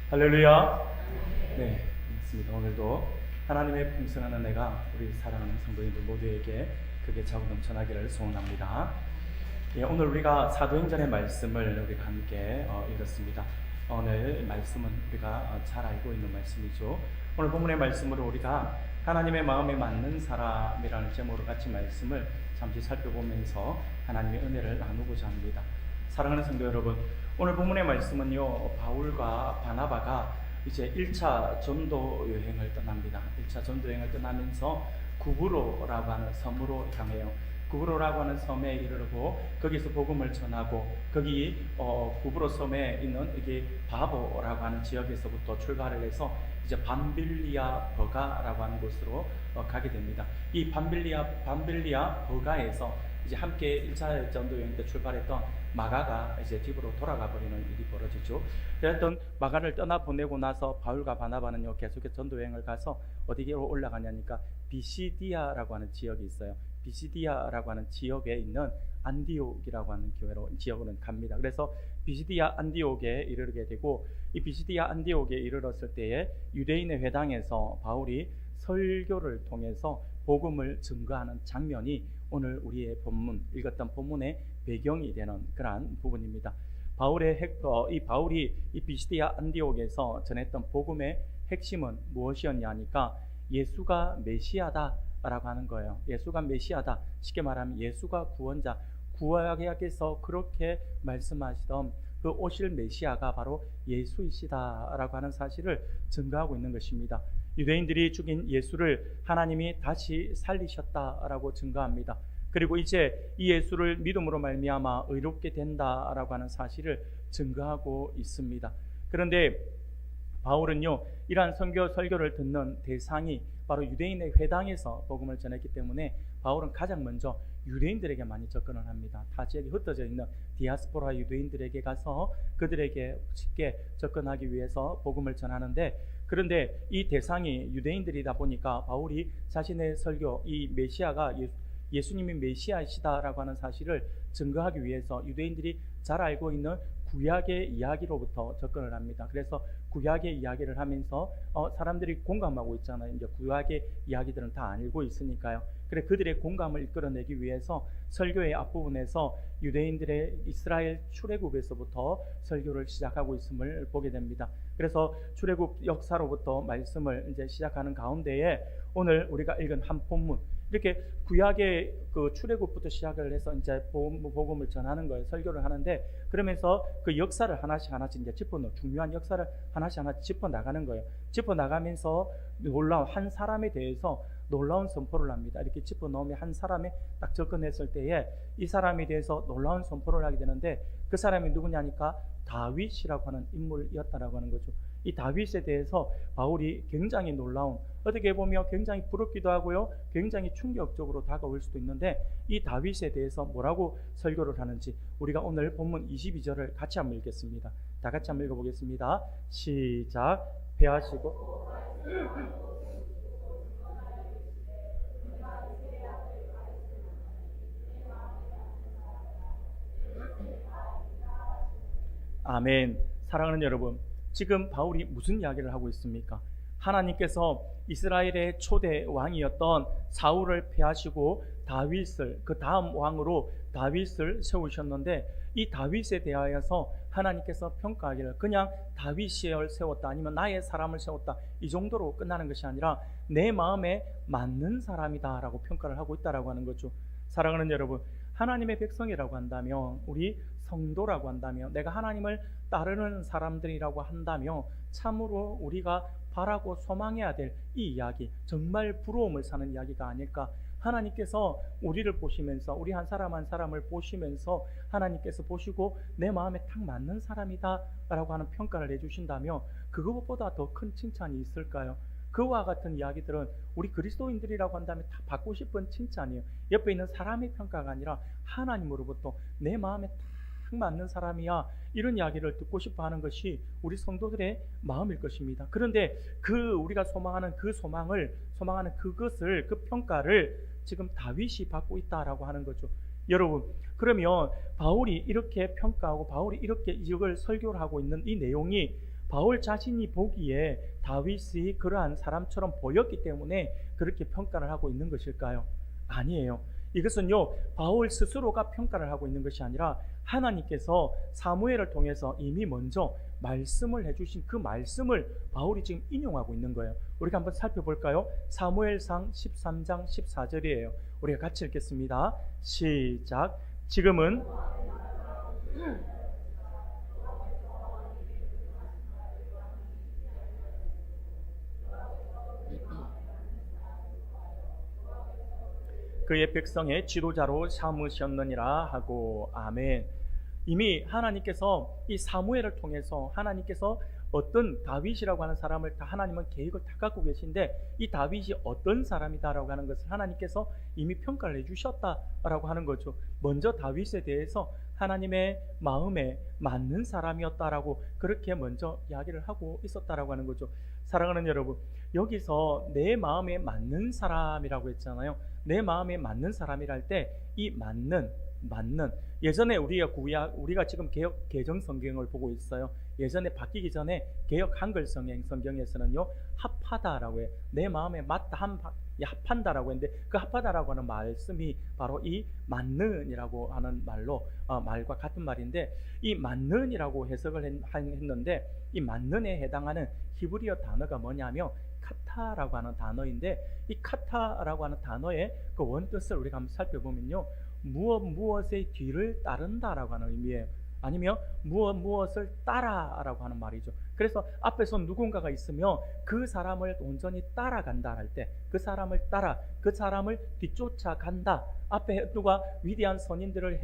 할렐루야. 네, 반갑습니다. 오늘도 하나님의 풍성한 은혜가 우리 사랑하는 성도님들 모두에게 크게 차고 넘쳐나기를 소원합니다. 예, 오늘 우리가 사도행전의 말씀을 우리가 함께 읽었습니다. 오늘 말씀은 우리가 잘 알고 있는 말씀이죠. 오늘 본문의 말씀으로 우리가 하나님의 마음에 맞는 사람이라는 제목으로 같이 말씀을 잠시 살펴보면서 하나님의 은혜를 나누고자 합니다. 사랑하는 성도 여러분, 오늘 본문의 말씀은요, 바울과 바나바가 이제 1차 전도 여행을 떠납니다. 1차 전도 여행을 떠나면서 구브로라고 하는 섬으로 향해요. 구브로라고 하는 섬에 이르르고 거기서 복음을 전하고, 거기 구브로 섬에 있는 이게 바보라고 하는 지역에서부터 출발을 해서 이제 밤빌리아 버가라고 하는 곳으로 가게 됩니다. 이 밤빌리아 버가에서 이제 함께 1차 전도 여행 때 출발했던 마가가 이제 집으로 돌아가 버리는 일이 벌어지죠. 그랬던 마가를 떠나 보내고 나서 바울과 바나바는요, 계속해서 전도 여행을 가서 어디로 올라가냐니까 비시디아라고 하는 지역이 있어요. 비시디아라고 하는 지역에 있는 안디옥이라고 하는 지역으로 갑니다. 그래서 비시디아 안디옥에 이르게 되고, 이 비시디아 안디옥에 이르렀을 때에 유대인의 회당에서 바울이 설교를 통해서 복음을 증거하는 장면이 오늘 우리의 읽었던 본문의 배경이 되는 그러한 부분입니다. 바울이 이 비시디아 안디옥에서 전했던 복음의 핵심은 무엇이었냐 하니까 예수가 메시아다라고 하는 거예요. 예수가 메시아다, 쉽게 말하면 예수가 구원자, 구약에서 그렇게 말씀하시던 그 오실 메시아가 바로 예수이시다라고 하는 사실을 증거하고 있는 것입니다. 유대인들이 죽인 예수를 하나님이 다시 살리셨다라고 증거합니다. 그리고 이제 이 예수를 믿음으로 말미암아 의롭게 된다라고 하는 사실을 증거하고 있습니다. 그런데 바울은요, 이러한 설교를 듣는 대상이 바로 유대인의 회당에서 복음을 전했기 때문에 바울은 가장 먼저 유대인들에게 많이 접근을 합니다. 타 지역에 흩어져 있는 디아스포라 유대인들에게 가서 그들에게 쉽게 접근하기 위해서 복음을 전하는데, 그런데 이 대상이 유대인들이다 보니까 바울이 자신의 설교, 이 메시아가 예수님이 메시아이시다라고 하는 사실을 증거하기 위해서 유대인들이 잘 알고 있는 구약의 이야기로부터 접근을 합니다. 그래서 구약의 이야기를 하면서 사람들이 공감하고 있잖아요. 이제 구약의 이야기들은 다 알고 있으니까요. 그래, 그들의 공감을 이끌어내기 위해서 설교의 앞부분에서 유대인들의 이스라엘 출애굽에서부터 설교를 시작하고 있음을 보게 됩니다. 그래서 출애굽 역사로부터 말씀을 이제 시작하는 가운데에 오늘 우리가 읽은 한 본문, 이렇게 구약의 그 출애굽부터 시작을 해서 이제 복음을 전하는 거예요. 설교를 하는데, 그러면서 그 역사를 하나씩 이제 중요한 역사를 하나씩 짚어 나가는 거예요. 짚어 나가면서 놀라운 한 사람에 대해서 놀라운 선포를 합니다. 이렇게 짚어 넣으면 한 사람에 딱 접근했을 때에 이 사람에 대해서 놀라운 선포를 하게 되는데, 그 사람이 누구냐니까 다윗이라고 하는 인물이었다라고 하는 거죠. 이 다윗에 대해서 바울이 굉장히 놀라운, 어떻게 보면 굉장히 부럽기도 하고요, 굉장히 충격적으로 다가올 수도 있는데, 이 다윗에 대해서 뭐라고 설교를 하는지 우리가 오늘 본문 22절을 같이 한번 읽겠습니다. 다 같이 한번 읽어보겠습니다. 시작. 패하시고 아멘. 사랑하는 여러분, 지금 바울이 무슨 이야기를 하고 있습니까? 하나님께서 이스라엘의 초대 왕이었던 사울을 패하시고 다윗을, 그 다음 왕으로 다윗을 세우셨는데, 이 다윗에 대하여서 하나님께서 평가하기를 그냥 다윗을 세웠다, 아니면 나의 사람을 세웠다, 이 정도로 끝나는 것이 아니라 내 마음에 맞는 사람이다 라고 평가를 하고 있다라고 하는 거죠. 사랑하는 여러분, 하나님의 백성이라고 한다면, 우리 성도라고 한다면, 내가 하나님을 따르는 사람들이라고 한다면 참으로 우리가 바라고 소망해야 될 이 이야기, 정말 부러움을 사는 이야기가 아닐까. 하나님께서 우리를 보시면서, 우리 한 사람 한 사람을 보시면서 하나님께서 보시고 내 마음에 딱 맞는 사람이다 라고 하는 평가를 해주신다면 그것보다 더 큰 칭찬이 있을까요? 그와 같은 이야기들은 우리 그리스도인들이라고 한다면 다 받고 싶은 칭찬이에요. 옆에 있는 사람의 평가가 아니라 하나님으로부터 내 마음에 딱 맞는 사람이야, 이런 이야기를 듣고 싶어 하는 것이 우리 성도들의 마음일 것입니다. 그런데 우리가 소망하는 그것을, 그 평가를 지금 다윗이 받고 있다라고 하는 거죠. 여러분, 그러면 바울이 이렇게 평가하고 바울이 이렇게 이걸 설교를 하고 있는 이 내용이 바울 자신이 보기에 다윗이 그러한 사람처럼 보였기 때문에 그렇게 평가를 하고 있는 것일까요? 아니에요. 이것은요, 바울 스스로가 평가를 하고 있는 것이 아니라 하나님께서 사무엘을 통해서 이미 먼저 말씀을 해주신 그 말씀을 바울이 지금 인용하고 있는 거예요. 우리가 한번 살펴볼까요? 사무엘상 13장 14절이에요. 우리가 같이 읽겠습니다. 시작. 지금은 그의 백성의 지도자로 삼으셨느니라 하고. 아멘. 이미 하나님께서 이 사무엘을 통해서 하나님께서 어떤 다윗이라고 하는 사람을 다 하나님은 계획을 다 갖고 계신데 이 다윗이 어떤 사람이다라고 하는 것을 하나님께서 이미 평가를 해주셨다라고 하는 거죠. 먼저 다윗에 대해서 하나님의 마음에 맞는 사람이었다라고 그렇게 먼저 이야기를 하고 있었다라고 하는 거죠. 사랑하는 여러분, 여기서 내 마음에 맞는 사람이라고 했잖아요. 내 마음에 맞는 사람이라 할 때 이 맞는 예전에 우리가 지금 개역 개정 성경을 보고 있어요. 예전에 바뀌기 전에 개역 한글 성경에서는요 합하다라고 해요. 내 마음에 맞다 합한다라고 했는데 그 합하다라고 하는 말씀이 바로 이 맞는이라고 하는 말과 같은 말인데 이 맞는이라고 해석을 했는데 이 맞는에 해당하는 히브리어 단어가 뭐냐면 카타라고 하는 단어인데 이 카타라고 하는 단어의 그 원뜻을 우리가 한번 살펴보면요 무엇의 뒤를 따른다라고 하는 의미예요. 아니면 무엇을 따라라고 하는 말이죠. 그래서 앞에서 누군가가 있으면 그 사람을 온전히 따라간다 할 때 그 사람을 따라 그 사람을 뒤쫓아간다. 앞에 누가 위대한 선인들을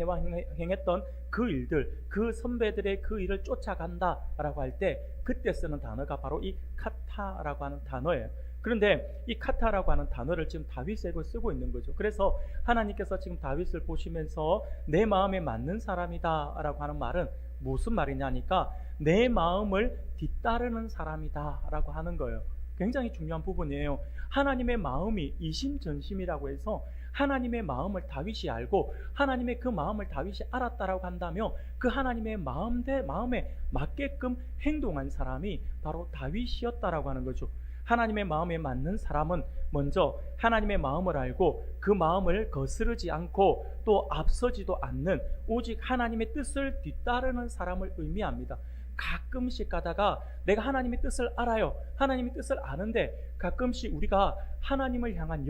행했던 그 일들 그 선배들의 그 일을 쫓아간다라고 할 때 그때 쓰는 단어가 바로 이 카타라고 하는 단어예요. 그런데 이 카타라고 하는 단어를 지금 다윗에게 쓰고 있는 거죠. 그래서 하나님께서 지금 다윗을 보시면서 내 마음에 맞는 사람이다 라고 하는 말은 무슨 말이냐니까 내 마음을 뒤따르는 사람이다 라고 하는 거예요. 굉장히 중요한 부분이에요. 하나님의 마음이 이심전심이라고 해서 하나님의 마음을 다윗이 알고 하나님의 그 마음을 다윗이 알았다라고 한다면 그 하나님의 마음에 맞게끔 행동한 사람이 바로 다윗이었다라고 하는 거죠. 하나님의 마음에 맞는 사람은 먼저 하나님의 마음을 알고 그 마음을 거스르지 않고 또 앞서지도 않는 오직 하나님의 뜻을 뒤따르는 사람을 의미합니다. 가끔씩 가다가 내가 하나님의 뜻을 알아요. 하나님의 뜻을 아는데 가끔씩 우리가 하나님을 향한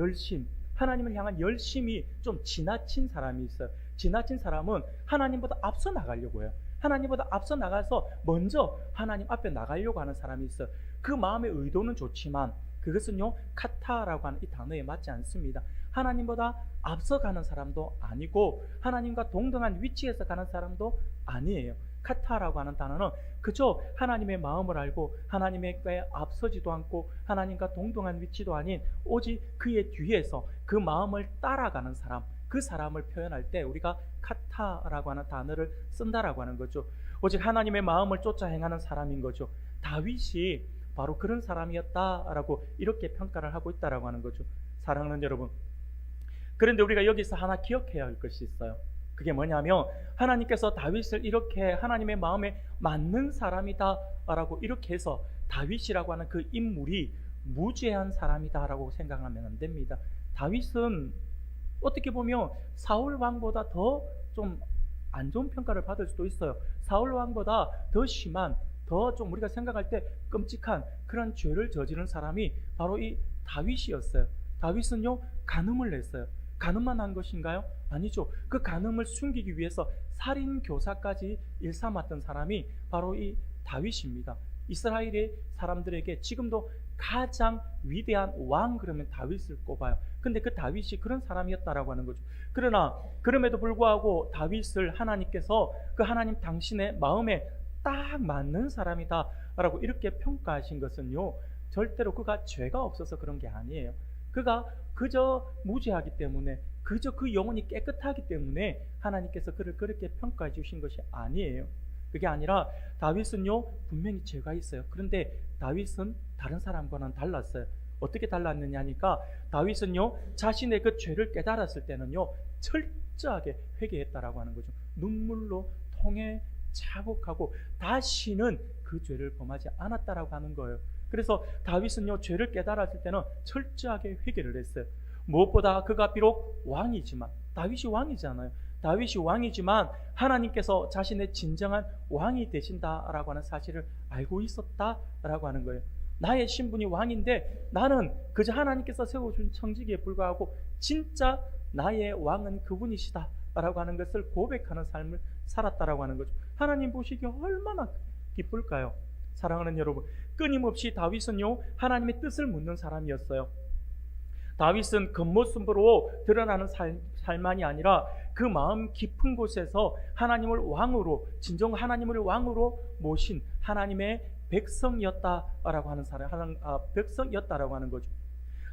열심이 좀 지나친 사람이 있어요. 지나친 사람은 하나님보다 앞서 나가려고 해요. 하나님보다 앞서 나가서 먼저 하나님 앞에 나가려고 하는 사람이 있어요. 그 마음의 의도는 좋지만 그것은요 카타라고 하는 이 단어에 맞지 않습니다. 하나님보다 앞서가는 사람도 아니고 하나님과 동등한 위치에서 가는 사람도 아니에요. 카타라고 하는 단어는 그저 하나님의 마음을 알고 하나님의 께 앞서지도 않고 하나님과 동등한 위치도 아닌 오직 그의 뒤에서 그 마음을 따라가는 사람, 그 사람을 표현할 때 우리가 카타라고 하는 단어를 쓴다라고 하는 거죠. 오직 하나님의 마음을 쫓아 행하는 사람인 거죠. 다윗이 바로 그런 사람이었다라고 이렇게 평가를 하고 있다라고 하는 거죠. 사랑하는 여러분, 그런데 우리가 여기서 하나 기억해야 할 것이 있어요. 그게 뭐냐면 하나님께서 다윗을 이렇게 하나님의 마음에 맞는 사람이다라고 이렇게 해서 다윗이라고 하는 그 인물이 무죄한 사람이다라고 생각하면 안 됩니다. 다윗은 어떻게 보면 사울 왕보다 더 좀 안 좋은 평가를 받을 수도 있어요. 사울 왕보다 더 심한 더 좀 우리가 생각할 때 끔찍한 그런 죄를 저지른 사람이 바로 이 다윗이었어요. 다윗은요 간음을 했어요. 간음만 한 것인가요? 아니죠. 그 간음을 숨기기 위해서 살인교사까지 일삼았던 사람이 바로 이 다윗입니다. 이스라엘의 사람들에게 지금도 가장 위대한 왕 그러면 다윗을 꼽아요. 근데 그 다윗이 그런 사람이었다라고 하는 거죠. 그러나 그럼에도 불구하고 다윗을 하나님께서 그 하나님 당신의 마음에 딱 맞는 사람이다 라고 이렇게 평가하신 것은요 절대로 그가 죄가 없어서 그런 게 아니에요. 그가 그저 무죄하기 때문에 그저 그 영혼이 깨끗하기 때문에 하나님께서 그를 그렇게 평가해 주신 것이 아니에요. 그게 아니라 다윗은요 분명히 죄가 있어요. 그런데 다윗은 다른 사람과는 달랐어요. 어떻게 달랐느냐 하니까 다윗은요 자신의 그 죄를 깨달았을 때는요 철저하게 회개했다라고 하는 거죠. 눈물로 통해 자복하고 다시는 그 죄를 범하지 않았다라고 하는 거예요. 그래서 다윗은요, 죄를 깨달았을 때는 철저하게 회개를 했어요. 무엇보다 그가 비록 왕이지만, 다윗이 왕이잖아요. 다윗이 왕이지만 하나님께서 자신의 진정한 왕이 되신다라고 하는 사실을 알고 있었다라고 하는 거예요. 나의 신분이 왕인데 나는 그저 하나님께서 세워준 청지기에 불과하고 진짜 나의 왕은 그분이시다라고 하는 것을 고백하는 삶을 살았다라고 하는 거죠. 하나님 보시기에 얼마나 기쁠까요? 사랑하는 여러분, 끊임없이 다윗은요, 하나님의 뜻을 묻는 사람이었어요. 다윗은 겉모습으로 드러나는 삶만이 아니라 그 마음 깊은 곳에서 하나님을 왕으로, 진정 하나님을 왕으로 모신 하나님의 백성이었다라고 하는 사람, 백성이었다라고 하는 거죠.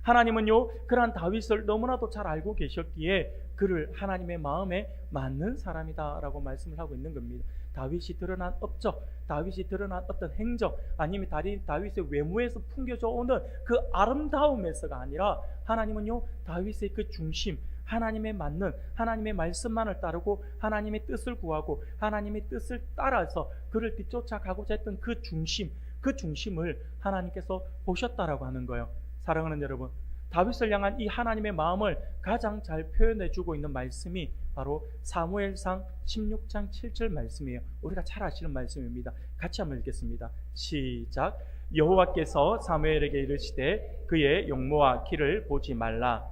하나님은요, 그러한 다윗을 너무나도 잘 알고 계셨기에 그를 하나님의 마음에 맞는 사람이다라고 말씀을 하고 있는 겁니다. 다윗이 드러난 업적, 다윗이 드러난 어떤 행적, 아니면 다윗의 외모에서 풍겨져 오는 그 아름다움에서가 아니라 하나님은요, 다윗의 그 중심, 하나님의 맞는, 하나님의 말씀만을 따르고 하나님의 뜻을 구하고 하나님의 뜻을 따라서 그를 뒤쫓아가고자 했던 그 중심, 그 중심을 하나님께서 보셨다라고 하는 거예요. 사랑하는 여러분, 다윗을 향한 이 하나님의 마음을 가장 잘 표현해 주고 있는 말씀이 바로 사무엘상 16장 7절 말씀이에요. 우리가 잘 아시는 말씀입니다. 같이 한번 읽겠습니다. 시작. 여호와께서 사무엘에게 이르시되 그의 용모와 키를 보지 말라.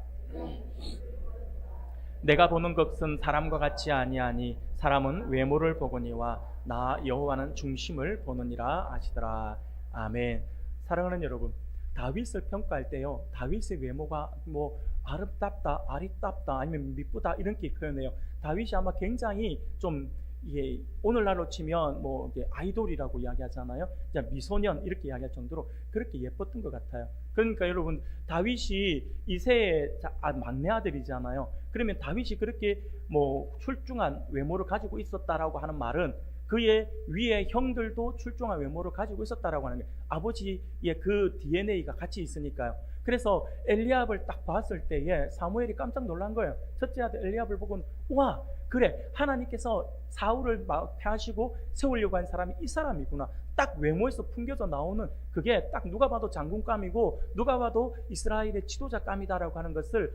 내가 보는 것은 사람과 같이 아니하니 사람은 외모를 보거니와 나 여호와는 중심을 보느니라 하시더라. 아멘. 사랑하는 여러분, 다윗을 평가할 때요, 다윗의 외모가 뭐 아름답다, 아리답다, 아니면 미쁘다 이렇게 표현해요. 다윗이 아마 굉장히 좀 이게 오늘날로 치면 뭐 이게 아이돌이라고 이야기하잖아요. 그냥 미소년 이렇게 이야기할 정도로 그렇게 예뻤던 것 같아요. 그러니까 여러분, 다윗이 이새의 막내 아들이잖아요. 그러면 다윗이 그렇게 뭐 출중한 외모를 가지고 있었다라고 하는 말은 그의 위에 형들도 출중한 외모를 가지고 있었다라고 하는 게 아버지의 그 DNA가 같이 있으니까요. 그래서 엘리압을 딱 봤을 때에 사무엘이 깜짝 놀란 거예요. 첫째 아들 엘리압을 보고, 와, 그래, 하나님께서 사울을 패하시고 세우려고 한 사람이 이 사람이구나. 딱 외모에서 풍겨져 나오는 그게 딱 누가 봐도 장군감이고 누가 봐도 이스라엘의 지도자감이다라고 하는 것을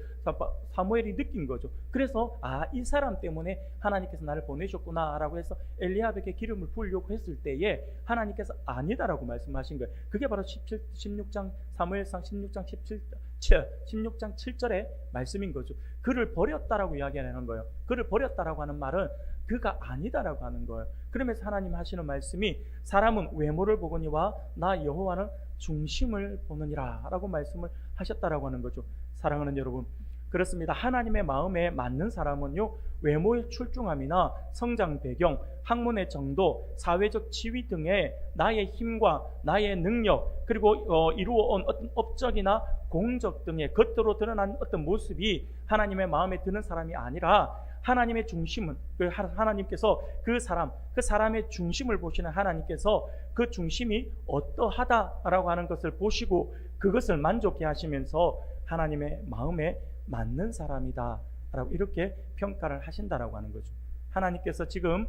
사무엘이 느낀 거죠. 그래서 이 사람 때문에 하나님께서 나를 보내셨구나 라고 해서 엘리압에게 기름을 부으려고 했을 때에 하나님께서 아니다라고 말씀하신 거예요. 그게 바로 16장 사무엘상 16장 7절의 말씀인 거죠. 그를 버렸다라고 이야기하는 거예요. 그를 버렸다라고 하는 말은 그가 아니다라고 하는 거예요. 그러면서 하나님 하시는 말씀이 사람은 외모를 보거니와 나 여호와는 중심을 보느니라 라고 말씀을 하셨다라고 하는 거죠. 사랑하는 여러분, 그렇습니다. 하나님의 마음에 맞는 사람은요, 외모의 출중함이나 성장 배경, 학문의 정도, 사회적 지위 등의 나의 힘과 나의 능력, 그리고 이루어온 어떤 업적이나 공적 등의 겉으로 드러난 어떤 모습이 하나님의 마음에 드는 사람이 아니라 하나님의 중심은, 하나님께서 그 사람의 중심을 보시는 하나님께서 그 중심이 어떠하다라고 하는 것을 보시고 그것을 만족해 하시면서 하나님의 마음에 맞는 사람이다 라고 이렇게 평가를 하신다라고 하는 거죠. 하나님께서 지금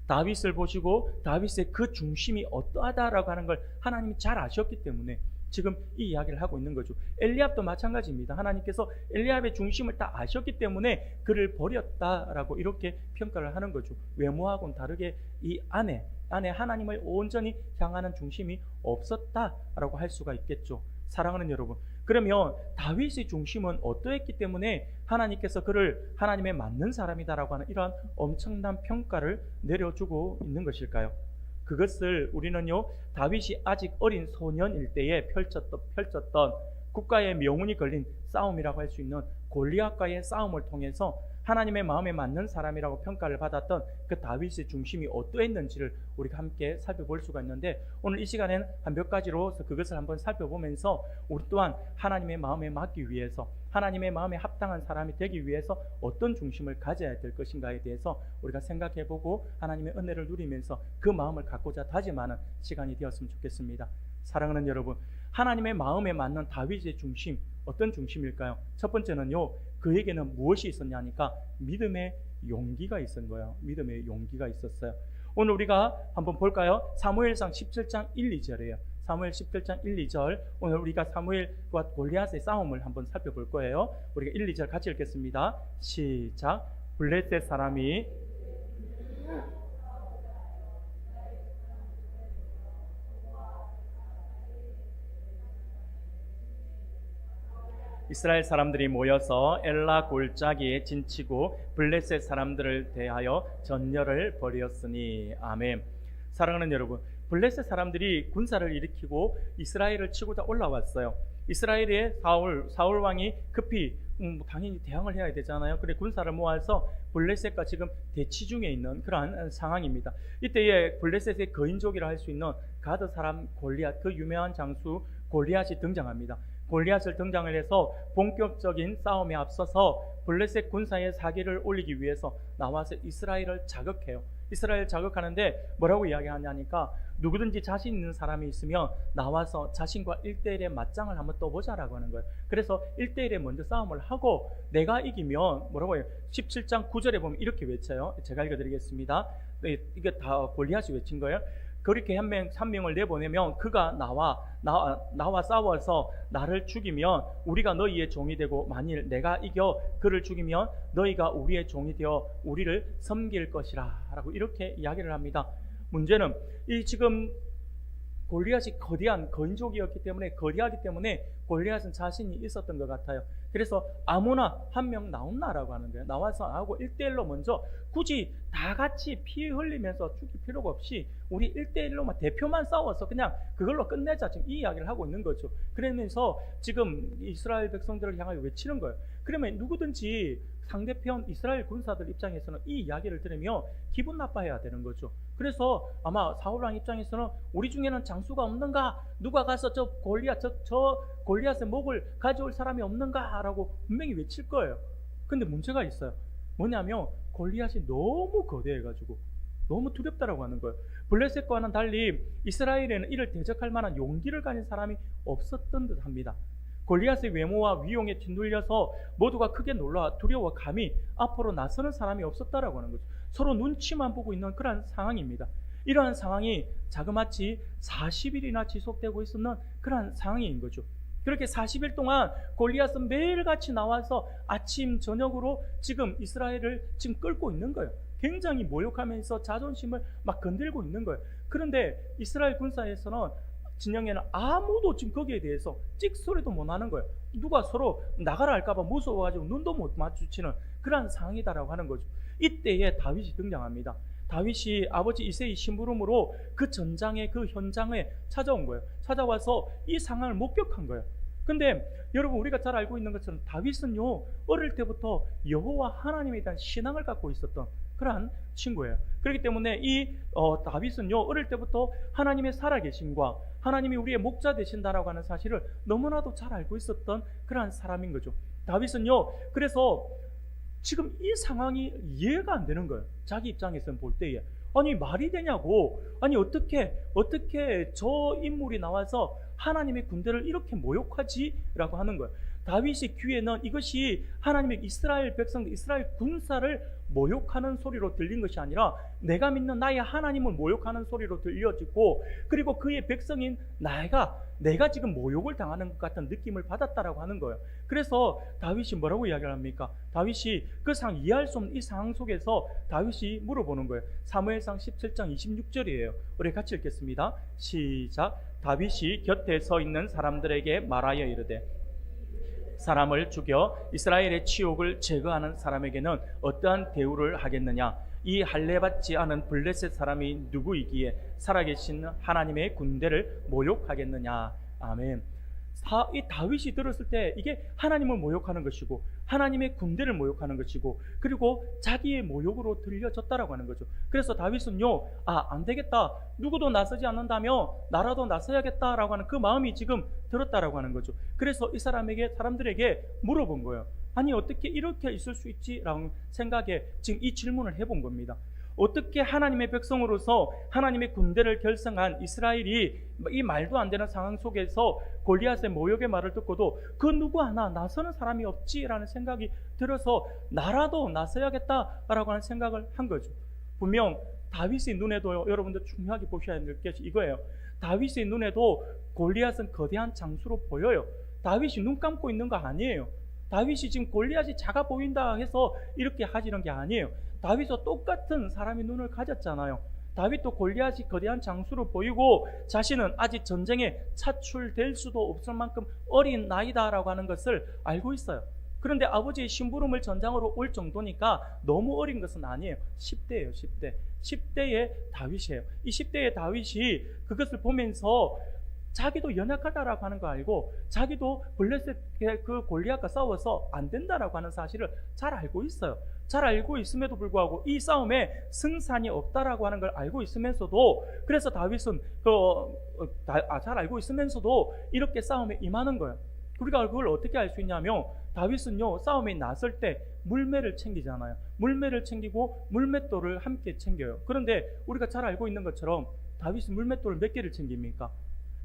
다윗을 보시고 다윗의 그 중심이 어떠하다라고 하는 걸 하나님이 잘 아셨기 때문에 지금 이 이야기를 하고 있는 거죠. 엘리압도 마찬가지입니다. 하나님께서 엘리압의 중심을 다 아셨기 때문에 그를 버렸다라고 이렇게 평가를 하는 거죠. 외모하고는 다르게 이 안에 하나님을 온전히 향하는 중심이 없었다라고 할 수가 있겠죠. 사랑하는 여러분, 그러면 다윗의 중심은 어떠했기 때문에 하나님께서 그를 하나님의 맞는 사람이다라고 하는 이러한 엄청난 평가를 내려주고 있는 것일까요? 그것을 우리는요, 다윗이 아직 어린 소년일 때에 펼쳤던 국가의 명운이 걸린 싸움이라고 할 수 있는 골리앗과의 싸움을 통해서 하나님의 마음에 맞는 사람이라고 평가를 받았던 그 다윗의 중심이 어떠했는지를 우리가 함께 살펴볼 수가 있는데, 오늘 이 시간에는 한 몇 가지로 그것을 한번 살펴보면서 우리 또한 하나님의 마음에 맞기 위해서, 하나님의 마음에 합당한 사람이 되기 위해서 어떤 중심을 가져야 될 것인가에 대해서 우리가 생각해보고 하나님의 은혜를 누리면서 그 마음을 갖고자 다짐하는 시간이 되었으면 좋겠습니다. 사랑하는 여러분, 하나님의 마음에 맞는 다윗의 중심, 어떤 중심일까요? 첫 번째는요, 그에게는 무엇이 있었냐 하니까 믿음의 용기가 있었던 거예요. 믿음의 용기가 있었어요. 오늘 우리가 한번 볼까요? 사무엘상 17장 1, 2절이에요. 사무엘 17장 1, 2절. 오늘 우리가 사무엘과 골리앗의 싸움을 한번 살펴볼 거예요. 우리가 1, 2절 같이 읽겠습니다. 시작. 블레셋 사람이 이스라엘 사람들이 모여서 엘라 골짜기에 진치고 블레셋 사람들을 대하여 전열을 벌였으니. 아멘. 사랑하는 여러분, 블레셋 사람들이 군사를 일으키고 이스라엘을 치고자 올라왔어요. 이스라엘의 사울 왕이 급히 당연히 대항을 해야 되잖아요. 그래 군사를 모아서 블레셋과 지금 대치 중에 있는 그러한 상황입니다. 이때에 블레셋의 거인족이라 할 수 있는 가드 사람 골리앗, 그 유명한 장수 골리앗이 등장합니다. 골리앗을 등장을 해서 본격적인 싸움에 앞서서 블레셋 군사의 사기를 올리기 위해서 나와서 이스라엘을 자극해요. 이스라엘 자극하는데 뭐라고 이야기하냐니까, 누구든지 자신 있는 사람이 있으면 나와서 자신과 1대1의 맞짱을 한번 떠보자라고 하는 거예요. 그래서 1대1에 먼저 싸움을 하고 내가 이기면 뭐라고 해요? 17장 9절에 보면 이렇게 외쳐요. 제가 읽어드리겠습니다. 이게 다 골리앗이 외친 거예요. 그렇게 한 명을 내보내면 그가 나와 싸워서 나를 죽이면 우리가 너희의 종이 되고, 만일 내가 이겨 그를 죽이면 너희가 우리의 종이 되어 우리를 섬길 것이라 라고 이렇게 이야기를 합니다. 문제는 이 지금 골리앗이 거대한 거인족이었기 때문에, 거대하기 때문에 골리앗은 자신이 있었던 것 같아요. 그래서 아무나 한 명 나온나라고 하는 거예요. 나와서 하고 1대1로 먼저, 굳이 다 같이 피 흘리면서 죽일 필요가 없이 우리 1대1로만 대표만 싸워서 그냥 그걸로 끝내자, 지금 이 이야기를 하고 있는 거죠. 그러면서 지금 이스라엘 백성들을 향하여 외치는 거예요. 그러면 누구든지 상대편 이스라엘 군사들 입장에서는 이 이야기를 들으면 기분 나빠해야 되는 거죠. 그래서 아마 사울왕 입장에서는 우리 중에는 장수가 없는가? 누가 가서 저 골리앗의 목을 가져올 사람이 없는가? 라고 분명히 외칠 거예요. 근데 문제가 있어요. 뭐냐면 골리앗이 너무 거대해가지고 너무 두렵다라고 하는 거예요. 블레셋과는 달리 이스라엘에는 이를 대적할 만한 용기를 가진 사람이 없었던 듯 합니다. 골리앗의 외모와 위용에 짓눌려서 모두가 크게 놀라 두려워 감히 앞으로 나서는 사람이 없었다라고 하는 거죠. 서로 눈치만 보고 있는 그런 상황입니다. 이러한 상황이 자그마치 40일이나 지속되고 있었는 그런 상황인 거죠. 그렇게 40일 동안 골리앗은 매일같이 나와서 아침 저녁으로 지금 이스라엘을 지금 끌고 있는 거예요. 굉장히 모욕하면서 자존심을 막 건들고 있는 거예요. 그런데 이스라엘 군사에서는 진영에는 아무도 지금 거기에 대해서 찍소리도 못 하는 거예요. 누가 서로 나가라 할까봐 무서워가지고 눈도 못 마주치는 그런 상황이다라고 하는 거죠. 이때에 다윗이 등장합니다. 다윗이 아버지 이새의 심부름으로 그 전장의 그 현장에 찾아온 거예요. 찾아와서 이 상황을 목격한 거예요. 근데 여러분, 우리가 잘 알고 있는 것처럼 다윗은요, 어릴 때부터 여호와 하나님에 대한 신앙을 갖고 있었던 그러한 친구예요. 그렇기 때문에 이 다윗은요, 어릴 때부터 하나님의 살아계심과 하나님이 우리의 목자 되신다라고 하는 사실을 너무나도 잘 알고 있었던 그러한 사람인 거죠. 다윗은요, 그래서 지금 이 상황이 이해가 안 되는 거예요. 자기 입장에서는 볼 때에. 아니, 말이 되냐고. 아니, 어떻게 저 인물이 나와서 하나님의 군대를 이렇게 모욕하지? 라고 하는 거예요. 다윗의 귀에는 이것이 하나님의 이스라엘 백성들, 이스라엘 군사를 모욕하는 소리로 들린 것이 아니라 내가 믿는 나의 하나님을 모욕하는 소리로 들려지고, 그리고 그의 백성인 내가 지금 모욕을 당하는 것 같은 느낌을 받았다라고 하는 거예요. 그래서 다윗이 뭐라고 이야기를 합니까? 다윗이 그 상황, 이해할 수 없는 이 상황 속에서 다윗이 물어보는 거예요. 사무엘상 17장 26절이에요. 우리 같이 읽겠습니다. 시작. 다윗이 곁에 서 있는 사람들에게 말하여 이르되, 사람을 죽여 이스라엘의 치욕을 제거하는 사람에게는 어떠한 대우를 하겠느냐? 이 할례받지 않은 블레셋 사람이 누구이기에 살아계신 하나님의 군대를 모욕하겠느냐? 아멘. 이 다윗이 들었을 때 이게 하나님을 모욕하는 것이고 하나님의 군대를 모욕하는 것이고, 그리고 자기의 모욕으로 들려졌다라고 하는 거죠. 그래서 다윗은요, 안 되겠다, 누구도 나서지 않는다면 나라도 나서야겠다라고 하는 그 마음이 지금 들었다라고 하는 거죠. 그래서 이 사람들에게 물어본 거예요. 아니, 어떻게 이렇게 있을 수 있지? 라는 생각에 지금 이 질문을 해본 겁니다. 어떻게 하나님의 백성으로서 하나님의 군대를 결성한 이스라엘이 이 말도 안 되는 상황 속에서 골리앗의 모욕의 말을 듣고도 그 누구 하나 나서는 사람이 없지라는 생각이 들어서 나라도 나서야겠다라고 하는 생각을 한 거죠. 분명 다윗의 눈에도요, 여러분들 중요하게 보셔야 될 것이 이거예요. 다윗의 눈에도 골리앗은 거대한 장수로 보여요. 다윗이 눈 감고 있는 거 아니에요. 다윗이 지금 골리앗이 작아 보인다 해서 이렇게 하지는 게 아니에요. 다윗도 똑같은 사람의 눈을 가졌잖아요. 다윗도 골리앗이 거대한 장수로 보이고 자신은 아직 전쟁에 차출될 수도 없을 만큼 어린 나이다라고 하는 것을 알고 있어요. 그런데 아버지의 심부름을 전장으로 올 정도니까 너무 어린 것은 아니에요. 10대예요, 10대. 10대의 다윗이에요. 이 10대의 다윗이 그것을 보면서 자기도 연약하다라고 하는 거 알고 자기도 블레셋 그 골리앗과 싸워서 안 된다라고 하는 사실을 잘 알고 있어요. 잘 알고 있음에도 불구하고 이 싸움에 승산이 없다라고 하는 걸 알고 있으면서도, 그래서 다윗은 잘 알고 있으면서도 이렇게 싸움에 임하는 거예요. 우리가 그걸 어떻게 알 수 있냐면, 다윗은요 싸움에 나설 때 물매를 챙기잖아요. 물매를 챙기고 물맷돌을 함께 챙겨요. 그런데 우리가 잘 알고 있는 것처럼 다윗은 물맷돌을 몇 개를 챙깁니까?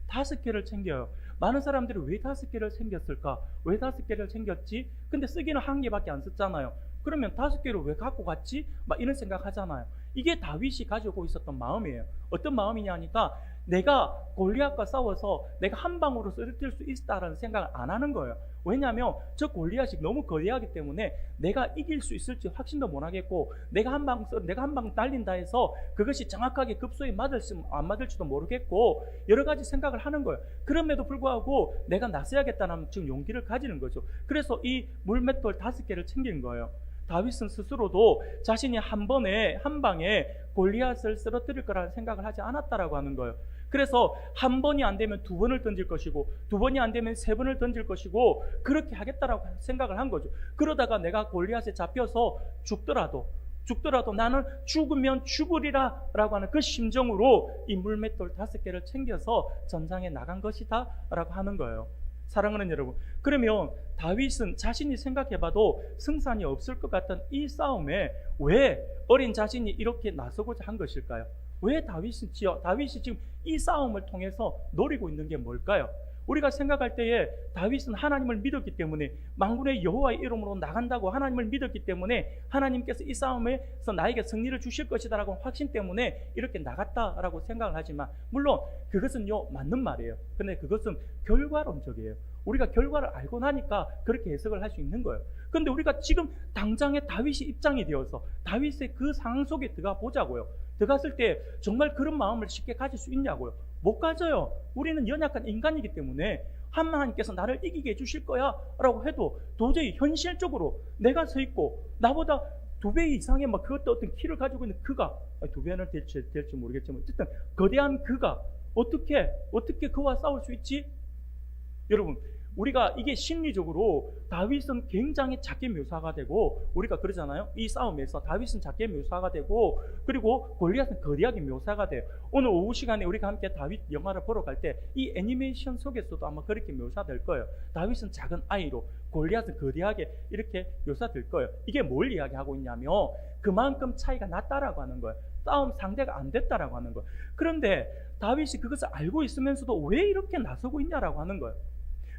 5개를 챙겨요. 많은 사람들이 왜 5개를 챙겼을까? 왜 5개를 챙겼지? 근데 쓰기는 1개밖에 안 썼잖아요. 그러면 5개를 왜 갖고 갔지? 막 이런 생각 하잖아요. 이게 다윗이 가지고 있었던 마음이에요. 어떤 마음이냐 하니까 내가 골리앗과 싸워서 내가 한 방으로 쓰러뜨릴 수 있다라는 생각을 안 하는 거예요. 왜냐하면 저 골리앗이 너무 거대하기 때문에 내가 이길 수 있을지 확신도 못 하겠고, 내가 한 방 날린다 해서 그것이 정확하게 급소에 맞을지 안 맞을지도 모르겠고, 여러 가지 생각을 하는 거예요. 그럼에도 불구하고 내가 나서야겠다는 지금 용기를 가지는 거죠. 그래서 이 물맷돌 5개를 챙기는 거예요. 다윗은 스스로도 자신이 한 방에 골리앗을 쓰러뜨릴 거라는 생각을 하지 않았다라고 하는 거예요. 그래서 한 번이 안 되면 2번을 던질 것이고, 2번이 안 되면 3번을 던질 것이고, 그렇게 하겠다라고 생각을 한 거죠. 그러다가 내가 골리앗에 잡혀서 죽더라도 나는 죽으면 죽으리라 라고 하는 그 심정으로 이 물맷돌 5개를 챙겨서 전장에 나간 것이다 라고 하는 거예요. 사랑하는 여러분, 그러면 다윗은 자신이 생각해봐도 승산이 없을 것 같은 이 싸움에 왜 어린 자신이 이렇게 나서고자 한 것일까요? 왜 다윗이 지금 이 싸움을 통해서 노리고 있는 게 뭘까요? 우리가 생각할 때에 다윗은 하나님을 믿었기 때문에, 만군의 여호와의 이름으로 나간다고 하나님을 믿었기 때문에 하나님께서 이 싸움에서 나에게 승리를 주실 것이다라고 확신 때문에 이렇게 나갔다라고 생각을 하지만, 물론 그것은요 맞는 말이에요. 근데 그것은 결과론적이에요. 우리가 결과를 알고 나니까 그렇게 해석을 할 수 있는 거예요. 그런데 우리가 지금 당장에 다윗이 입장이 되어서 다윗의 그 상황 속에 들어가 보자고요. 들어갔을 때 정말 그런 마음을 쉽게 가질 수 있냐고요. 못 가져요. 우리는 연약한 인간이기 때문에 하나님께서 나를 이기게 해주실 거야 라고 해도 도저히 현실적으로 내가 서 있고 나보다 2배 이상의 그것도 어떤 키를 가지고 있는 그가, 2배는 될지 모르겠지만 어쨌든 거대한 그가 어떻게 그와 싸울 수 있지? 여러분, 우리가 이게 심리적으로 다윗은 굉장히 작게 묘사가 되고, 우리가 그러잖아요. 이 싸움에서 다윗은 작게 묘사가 되고, 그리고 골리앗은 거대하게 묘사가 돼요. 오늘 오후 시간에 우리가 함께 다윗 영화를 보러 갈 때 이 애니메이션 속에서도 아마 그렇게 묘사될 거예요. 다윗은 작은 아이로, 골리앗은 거대하게 이렇게 묘사될 거예요. 이게 뭘 이야기하고 있냐면 그만큼 차이가 났다라고 하는 거예요. 싸움 상대가 안 됐다라고 하는 거예요. 그런데 다윗이 그것을 알고 있으면서도 왜 이렇게 나서고 있냐라고 하는 거예요.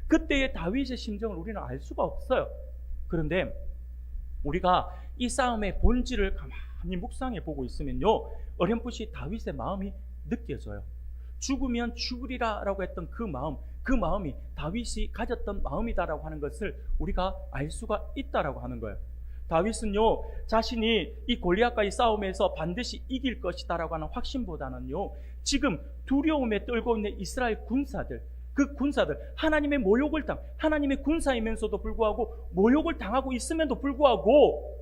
그때의 다윗의 심정을 우리는 알 수가 없어요. 그런데 우리가 이 싸움의 본질을 가만히 묵상해 보고 있으면요, 어렴풋이 다윗의 마음이 느껴져요. 죽으면 죽으리라 라고 했던 그 마음이 다윗이 가졌던 마음이다라고 하는 것을 우리가 알 수가 있다라고 하는 거예요. 다윗은요, 자신이 이 골리앗과의 싸움에서 반드시 이길 것이다라고 하는 확신보다는요, 지금 두려움에 떨고 있는 이스라엘 군사들, 그 군사들, 하나님의 하나님의 군사이면서도 불구하고 모욕을 당하고 있음에도 불구하고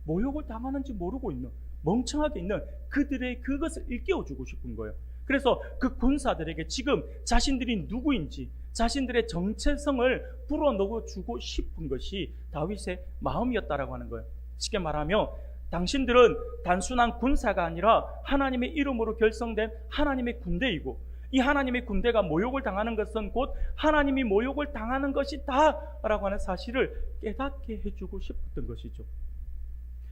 모욕을 당하는지 모르고 있는, 멍청하게 있는 그들의 그것을 일깨워주고 싶은 거예요. 그래서 그 군사들에게 지금 자신들이 누구인지, 자신들의 정체성을 불어넣어주고 싶은 것이 다윗의 마음이었다라고 하는 거예요. 쉽게 말하면 당신들은 단순한 군사가 아니라 하나님의 이름으로 결성된 하나님의 군대이고, 이 하나님의 군대가 모욕을 당하는 것은 곧 하나님이 모욕을 당하는 것이다 라고 하는 사실을 깨닫게 해주고 싶었던 것이죠.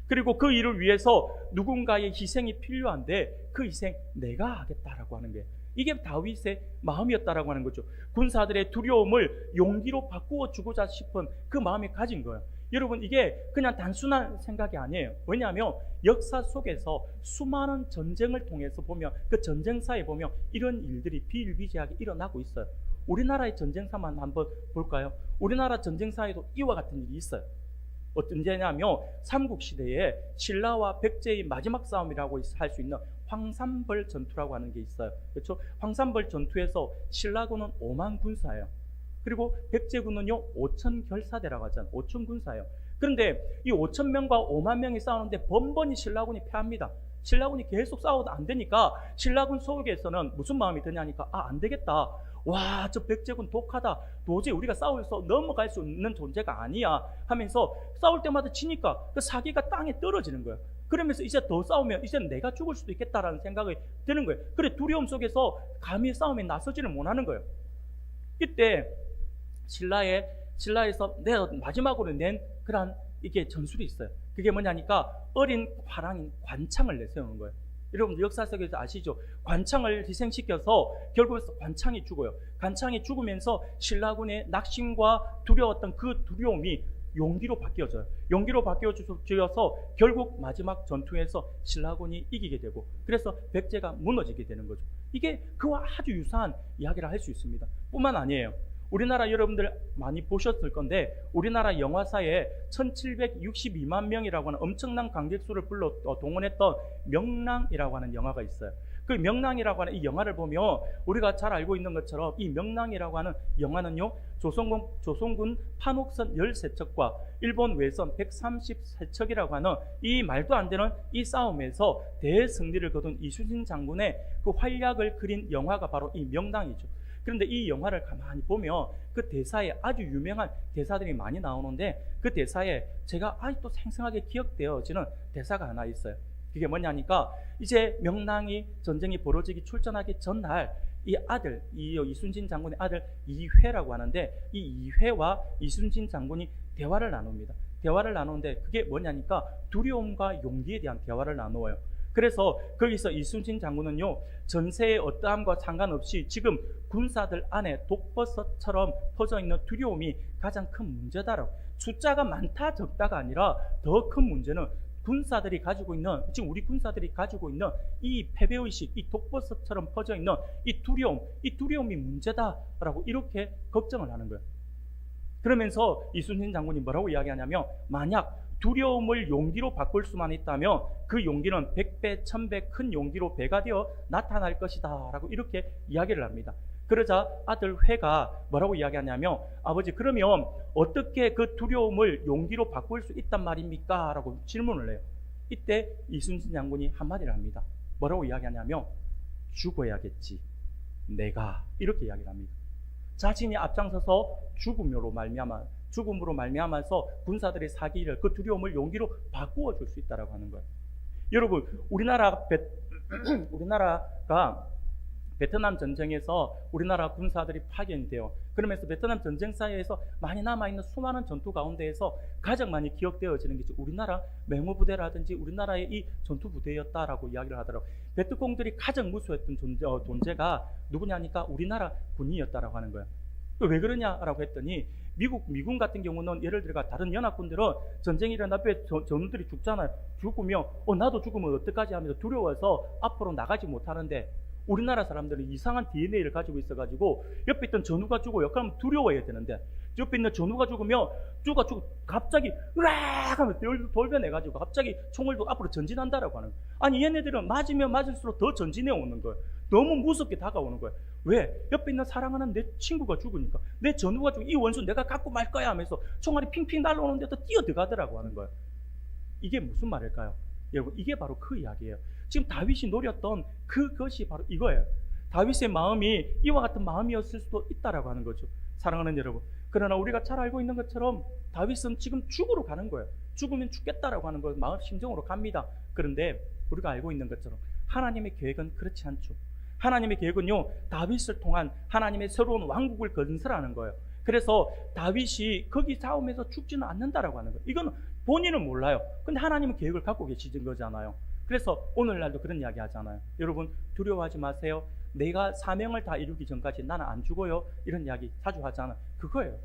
그리고 그 일을 위해서 누군가의 희생이 필요한데 그 희생 내가 하겠다라고 하는 게 이게 다윗의 마음이었다라고 하는 거죠. 군사들의 두려움을 용기로 바꾸어 주고자 싶은 그 마음이 가진 거예요. 여러분, 이게 그냥 단순한 생각이 아니에요. 왜냐하면 역사 속에서 수많은 전쟁을 통해서 보면 그 전쟁사에 보면 이런 일들이 비일비재하게 일어나고 있어요. 우리나라의 전쟁사만 한번 볼까요? 우리나라 전쟁사에도 이와 같은 일이 있어요. 언제냐면 삼국시대에 신라와 백제의 마지막 싸움이라고 할 수 있는 황산벌 전투라고 하는 게 있어요. 그렇죠? 황산벌 전투에서 신라군은 5만 군사예요. 그리고 백제군은요 5천 결사대라고 하잖아요. 5천 군사예요. 그런데 이 5천 명과 5만 명이 싸우는데 번번이 신라군이 패합니다. 신라군이 계속 싸워도 안 되니까 신라군 속에서는 무슨 마음이 드냐니까 안 되겠다. 와, 저 백제군 독하다. 도저히 우리가 싸워서 넘어갈 수 있는 존재가 아니야 하면서 싸울 때마다 지니까 그 사기가 땅에 떨어지는 거예요. 그러면서 이제 더 싸우면 이제 내가 죽을 수도 있겠다라는 생각이 드는 거예요. 그래, 두려움 속에서 감히 싸움에 나서지를 못하는 거예요. 이때 신라에서 마지막으로 낸 그런 이게 전술이 있어요. 그게 뭐냐니까 어린 화랑인 관창을 내세우는 거예요. 여러분 역사 속에서 아시죠? 관창을 희생시켜서 결국 관창이 죽어요. 관창이 죽으면서 신라군의 낙심과 두려웠던 그 두려움이 용기로 바뀌어져요. 용기로 바뀌어져서 결국 마지막 전투에서 신라군이 이기게 되고 그래서 백제가 무너지게 되는 거죠. 이게 그와 아주 유사한 이야기를 할 수 있습니다. 뿐만 아니에요. 우리나라 여러분들 많이 보셨을 건데 우리나라 영화사에 1762만 명이라고 하는 엄청난 관객수를 동원했던 명랑이라고 하는 영화가 있어요. 그 명랑이라고 하는 이 영화를 보면 우리가 잘 알고 있는 것처럼 이 명랑이라고 하는 영화는요 조선군 판옥선 13척과 일본 외선 133척이라고 하는 이 말도 안 되는 이 싸움에서 대승리를 거둔 이순신 장군의 그 활약을 그린 영화가 바로 이 명랑이죠. 그런데 이 영화를 가만히 보면 그 대사에 아주 유명한 대사들이 많이 나오는데 그 대사에 제가 아직도 생생하게 기억되어지는 대사가 하나 있어요. 그게 뭐냐니까 이제 명랑이 전쟁이 벌어지기 출전하기 전날 이 아들, 이순신 장군의 아들 이회라고 하는데 이 이회와 이순신 장군이 대화를 나눕니다. 대화를 나누는데 그게 뭐냐니까 두려움과 용기에 대한 대화를 나누어요. 그래서 거기서 이순신 장군은요 전세의 어떠함과 상관없이 지금 군사들 안에 독버섯처럼 퍼져있는 두려움이 가장 큰 문제다라고. 숫자가 많다 적다가 아니라 더 큰 문제는 군사들이 가지고 있는, 지금 우리 군사들이 가지고 있는 이 패배의식, 이 독버섯처럼 퍼져있는 이 두려움이 문제다라고 이렇게 걱정을 하는 거예요. 그러면서 이순신 장군이 뭐라고 이야기하냐면 만약 두려움을 용기로 바꿀 수만 있다면 그 용기는 100배, 1000배 큰 용기로 배가 되어 나타날 것이다 라고 이렇게 이야기를 합니다. 그러자 아들 회가 뭐라고 이야기하냐면 아버지 그러면 어떻게 그 두려움을 용기로 바꿀 수 있단 말입니까? 라고 질문을 해요. 이때 이순신 장군이 한마디를 합니다. 뭐라고 이야기하냐면 죽어야겠지 내가, 이렇게 이야기를 합니다. 자신이 앞장서서 죽음으로 말미암아서 군사들의 사기를, 그 두려움을 용기로 바꾸어 줄 수 있다라고 하는 거예요. 여러분 우리나라가 베트남 전쟁에서 우리나라 군사들이 파견돼요. 그러면서 베트남 전쟁사에서 많이 남아있는 수많은 전투 가운데에서 가장 많이 기억되어지는 게 우리나라 맹호부대라든지 우리나라의 이 전투부대였다라고 이야기를 하더라고요. 베트콩들이 가장 무서워했던 존재가 누구냐니까 우리나라 군인이었다라고 하는 거예요. 왜 그러냐라고 했더니 미군 같은 경우는 예를 들어 다른 연합군들은 전쟁이 일어나 앞에 전우들이 죽잖아요. 죽으면 나도 죽으면 어떡하지 하면서 두려워서 앞으로 나가지 못하는데 우리나라 사람들은 이상한 DNA를 가지고 있어가지고 옆에 있던 전우가 죽어요. 그럼 두려워해야 되는데 옆에 있는 전우가 죽으면 갑자기 으악 하면서 돌변해가지고 갑자기 총을 들고 앞으로 전진한다라고 하는 거예요. 아니 얘네들은 맞으면 맞을수록 더 전진해 오는 거예요. 너무 무섭게 다가오는 거예요. 왜? 옆에 있는 사랑하는 내 친구가 죽으니까, 내 전우가 죽으니까 이 원수 내가 갖고 말 거야 하면서 총알이 핑핑 날라오는데도 뛰어들어가더라고 하는 거예요. 이게 무슨 말일까요? 여러분 이게 바로 그 이야기예요. 지금 다윗이 노렸던 그것이 바로 이거예요. 다윗의 마음이 이와 같은 마음이었을 수도 있다라고 하는 거죠. 사랑하는 여러분, 그러나 우리가 잘 알고 있는 것처럼 다윗은 지금 죽으러 가는 거예요. 죽으면 죽겠다라고 하는 거 마음 심정으로 갑니다. 그런데 우리가 알고 있는 것처럼 하나님의 계획은 그렇지 않죠. 하나님의 계획은요 다윗을 통한 하나님의 새로운 왕국을 건설하는 거예요. 그래서 다윗이 거기 싸움에서 죽지는 않는다라고 하는 거예요. 이건 본인은 몰라요. 근데 하나님은 계획을 갖고 계시는 거잖아요. 그래서 오늘날도 그런 이야기 하잖아요. 여러분 두려워하지 마세요. 내가 사명을 다 이루기 전까지 나는 안 죽어요. 이런 이야기 자주 하잖아요. 그거예요.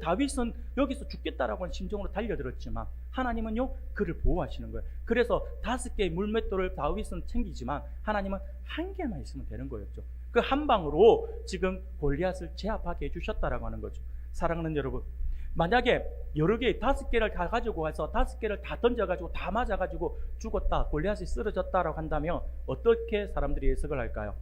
다윗은 여기서 죽겠다라고 하는 심정으로 달려들었지만 하나님은요 그를 보호하시는 거예요. 그래서 5개의 물맷돌을 다윗은 챙기지만 하나님은 1개만 있으면 되는 거였죠. 그 한 방으로 지금 골리앗을 제압하게 해주셨다라고 하는 거죠. 사랑하는 여러분, 만약에 여러 개 5개를 다 가지고 와서 5개를 다 던져가지고 다 맞아가지고 죽었다, 골리앗이 쓰러졌다라고 한다면 어떻게 사람들이 해석을 할까요?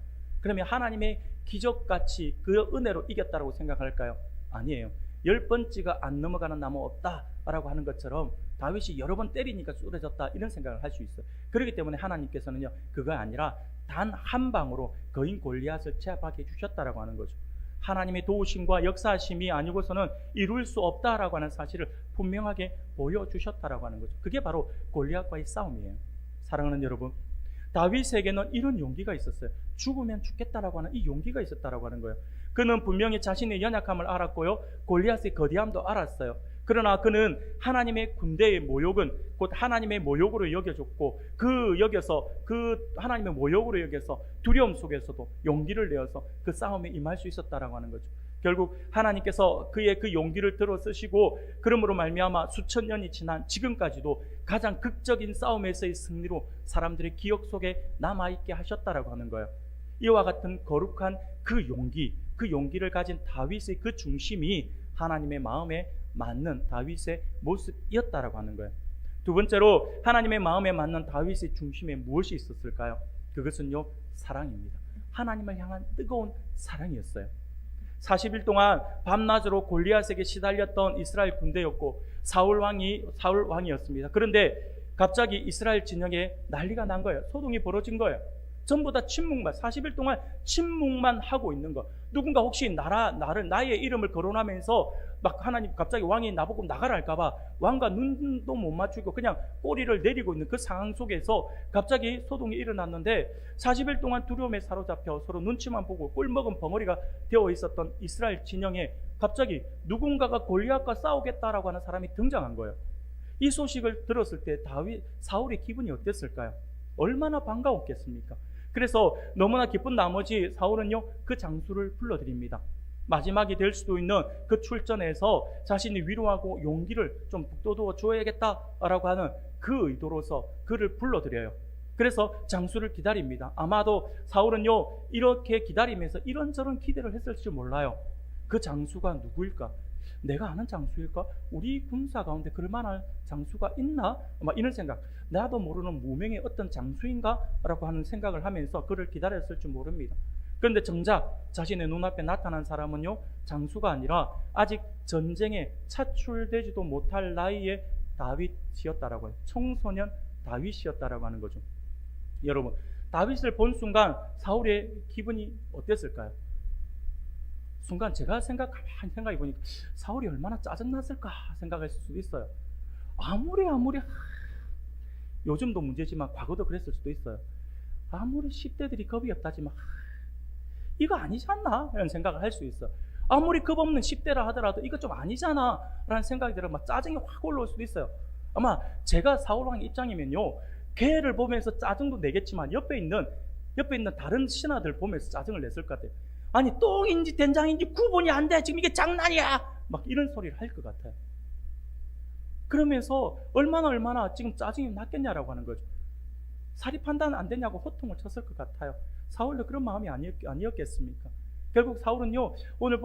그러면 하나님의 기적같이 그 은혜로 이겼다라고 생각할까요? 아니에요. 10번째가 안 넘어가는 나무 없다라고 하는 것처럼 다윗이 여러 번 때리니까 쓰러졌다 이런 생각을 할 수 있어요. 그렇기 때문에 하나님께서는요 그거 아니라 단 한 방으로 거인 골리앗을 제압하게 해주셨다라고 하는 거죠. 하나님의 도우심과 역사하심이 아니고서는 이룰 수 없다라고 하는 사실을 분명하게 보여주셨다라고 하는 거죠. 그게 바로 골리앗과의 싸움이에요. 사랑하는 여러분, 다윗에게는 이런 용기가 있었어요. 죽으면 죽겠다라고 하는 이 용기가 있었다라고 하는 거예요. 그는 분명히 자신의 연약함을 알았고요, 골리앗의 거대함도 알았어요. 그러나 그는 하나님의 군대의 모욕은 곧 하나님의 모욕으로 여겨졌고 그 하나님의 모욕으로 여겨서 두려움 속에서도 용기를 내어서 그 싸움에 임할 수 있었다라고 하는 거죠. 결국 하나님께서 그의 그 용기를 들어 쓰시고 그러므로 말미암아 수천 년이 지난 지금까지도 가장 극적인 싸움에서의 승리로 사람들의 기억 속에 남아있게 하셨다라고 하는 거예요. 이와 같은 거룩한 그 용기를 가진 다윗의 그 중심이 하나님의 마음에 맞는 다윗의 모습이었다라고 하는 거예요. 두 번째로 하나님의 마음에 맞는 다윗의 중심에 무엇이 있었을까요? 그것은요 사랑입니다. 하나님을 향한 뜨거운 사랑이었어요. 40일 동안 밤낮으로 골리앗에게 시달렸던 이스라엘 군대였고 사울 왕이었습니다. 그런데 갑자기 이스라엘 진영에 난리가 난 거예요. 소동이 벌어진 거예요. 전부 다 침묵만, 40일 동안 침묵만 하고 있는 거. 누군가 혹시 나의 이름을 거론하면서 막 하나님 갑자기 왕이 나보고 나가라 할까봐 왕과 눈도 못 맞추고 그냥 꼬리를 내리고 있는 그 상황 속에서 갑자기 소동이 일어났는데 40일 동안 두려움에 사로잡혀 서로 눈치만 보고 꿀먹은 벙어리가 되어 있었던 이스라엘 진영에 갑자기 누군가가 골리앗과 싸우겠다라고 하는 사람이 등장한 거예요. 이 소식을 들었을 때 사울의 기분이 어땠을까요? 얼마나 반가웠겠습니까? 그래서 너무나 기쁜 나머지 사울은요 그 장수를 불러드립니다. 마지막이 될 수도 있는 그 출전에서 자신이 위로하고 용기를 좀 북돋워 줘야겠다라고 하는 그 의도로서 그를 불러드려요. 그래서 장수를 기다립니다. 아마도 사울은요 이렇게 기다리면서 이런저런 기대를 했을지 몰라요. 그 장수가 누구일까? 내가 아는 장수일까? 우리 군사 가운데 그럴 만한 장수가 있나? 이런 생각, 나도 모르는 무명의 어떤 장수인가? 라고 하는 생각을 하면서 그를 기다렸을지 모릅니다. 그런데 정작 자신의 눈앞에 나타난 사람은요 장수가 아니라 아직 전쟁에 차출되지도 못할 나이의 다윗이었다라고 해요. 청소년 다윗이었다라고 하는 거죠. 여러분, 다윗을 본 순간 사울의 기분이 어땠을까요? 순간 제가 가만히 생각해 보니까 사울이 얼마나 짜증났을까 생각했을 수도 있어요. 아무리 요즘도 문제지만 과거도 그랬을 수도 있어요. 아무리 10대들이 겁이 없다지만 이거 아니지 않나? 이런 생각을 할 수 있어. 아무리 겁 없는 10대라 하더라도 이거 좀 아니잖아 라는 생각이 들어 막 짜증이 확 올라올 수도 있어요. 아마 제가 사울왕의 입장이면요 걔를 보면서 짜증도 내겠지만 옆에 있는 다른 신하들 보면서 짜증을 냈을 것 같아요. 아니 똥인지 된장인지 구분이 안 돼, 지금 이게 장난이야, 막 이런 소리를 할 것 같아요. 그러면서 얼마나 지금 짜증이 났겠냐라고 하는 거죠. 사리 판단 안 되냐고 호통을 쳤을 것 같아요. 사울도 그런 마음이 아니었겠습니까? 결국 사울은요 오늘